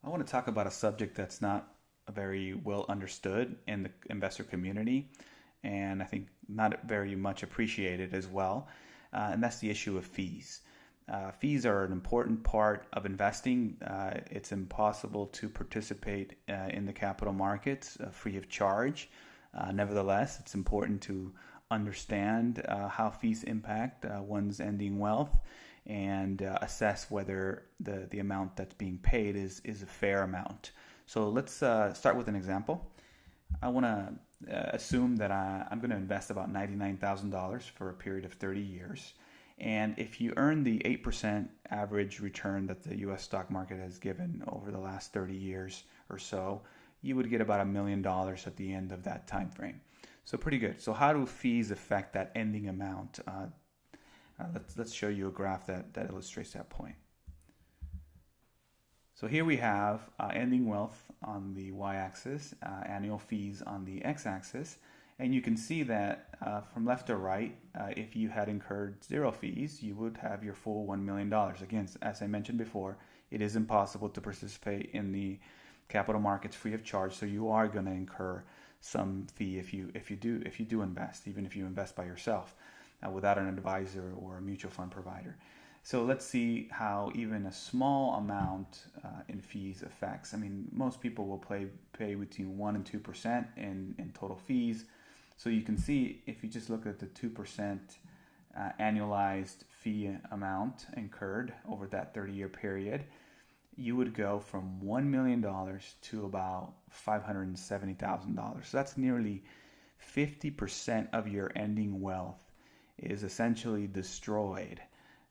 I want to talk about a subject that's not very well understood in the investor community, and I think not very much appreciated as well, and that's the issue of fees. Fees are an important part of investing. It's impossible to participate in the capital markets free of charge. Nevertheless, it's important to understand how fees impact one's ending wealth and assess whether the amount that's being paid is a fair amount. So let's start with an example. I want to assume that I'm going to invest about $99,000 for a period of 30 years. And if you earn the 8% average return that the US stock market has given over the last 30 years or so, you would get about $1 million at the end of that time frame. So pretty good. So how do fees affect that ending amount? Let's show you a graph that illustrates that point. So here we have ending wealth on the y-axis, annual fees on the x-axis, and you can see that from left to right, if you had incurred zero fees, you would have your full $1 million. Again, as I mentioned before, it is impossible to participate in the capital markets free of charge, so you are going to incur some fee if you do invest, even if you invest by yourself without an advisor or a mutual fund provider. So let's see how even a small amount in fees affects. I mean, most people will pay between 1 and 2% in total fees. So you can see if you just look at the 2% annualized fee amount incurred over that 30-year period, you would go from $1 million to about $570,000. So that's nearly 50% of your ending wealth is essentially destroyed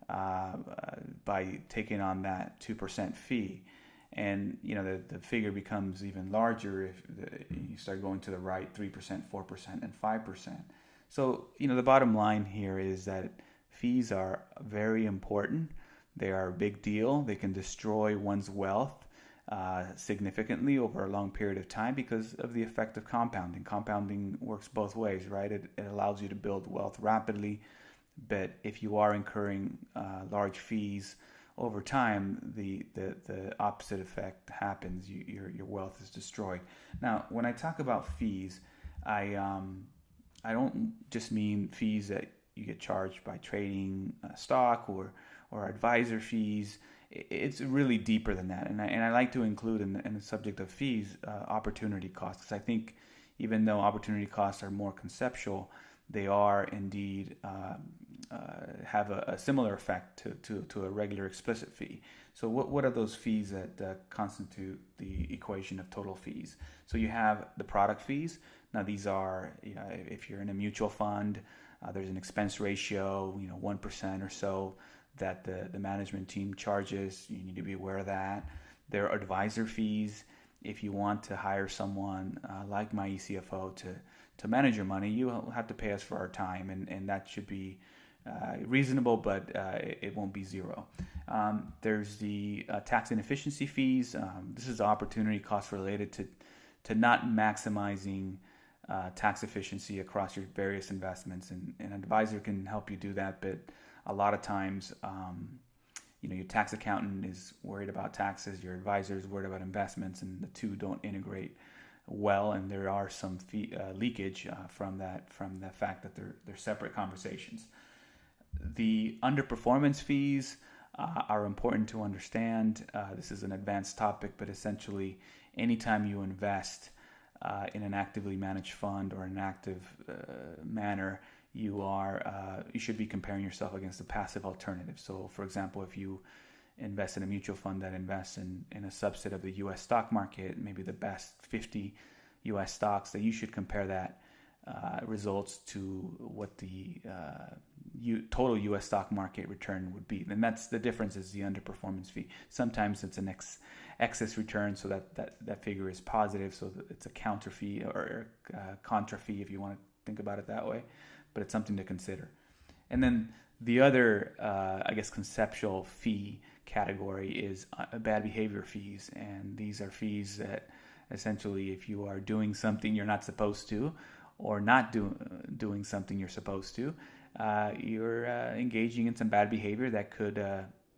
by taking on that 2% fee. And the figure becomes even larger if you start going to the right, 3%, 4%, and 5%. So the bottom line here is that fees are very important. They are a big deal. They can destroy one's wealth significantly over a long period of time because of the effect of compounding. Compounding works both ways, right? It allows you to build wealth rapidly, but if you are incurring large fees over time, the opposite effect happens. Your wealth is destroyed. Now, when I talk about fees, I don't just mean fees that you get charged by trading stock or advisor fees. It's really deeper than that, and I like to include in the subject of fees opportunity costs, because I think even though opportunity costs are more conceptual, they are indeed have a similar effect to a regular explicit fee. So what are those fees that constitute the equation of total fees? So you have the product fees. Now these are, if you're in a mutual fund, there's an expense ratio, 1% or so that the management team charges. You need to be aware of that. There are advisor fees. If you want to hire someone like my ECFO to manage your money, you have to pay us for our time, and that should be reasonable, but it won't be zero. There's the tax inefficiency fees. This is the opportunity cost related to not maximizing tax efficiency across your various investments, and an advisor can help you do that, but a lot of times your tax accountant is worried about taxes, your advisor is worried about investments, and the two don't integrate well, and there are some fee, leakage from the fact that they're separate conversations. The underperformance fees are important to understand. This is an advanced topic, but essentially anytime you invest in an actively managed fund or an active manner, you should be comparing yourself against a passive alternative. So for example, if you invest in a mutual fund that invests in a subset of the US stock market, maybe the best 50 US stocks, that you should compare that results to what the total US stock market return would be. And that's the difference, is the underperformance fee. Sometimes it's an excess return, so that figure is positive, so it's a counter fee or contra fee, if you want to think about it that way, but it's something to consider. And then the other, conceptual fee category is bad behavior fees. And these are fees that essentially, if you are doing something you're not supposed to, or not doing something you're supposed to, you're engaging in some bad behavior that could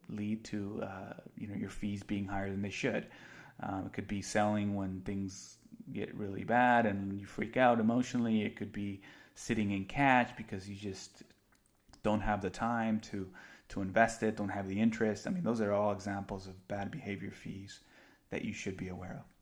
lead to your fees being higher than they should. It could be selling when things get really bad and you freak out emotionally. It could be sitting in cash because you just don't have the time to invest it, don't have the interest. I mean, those are all examples of bad behavior fees that you should be aware of.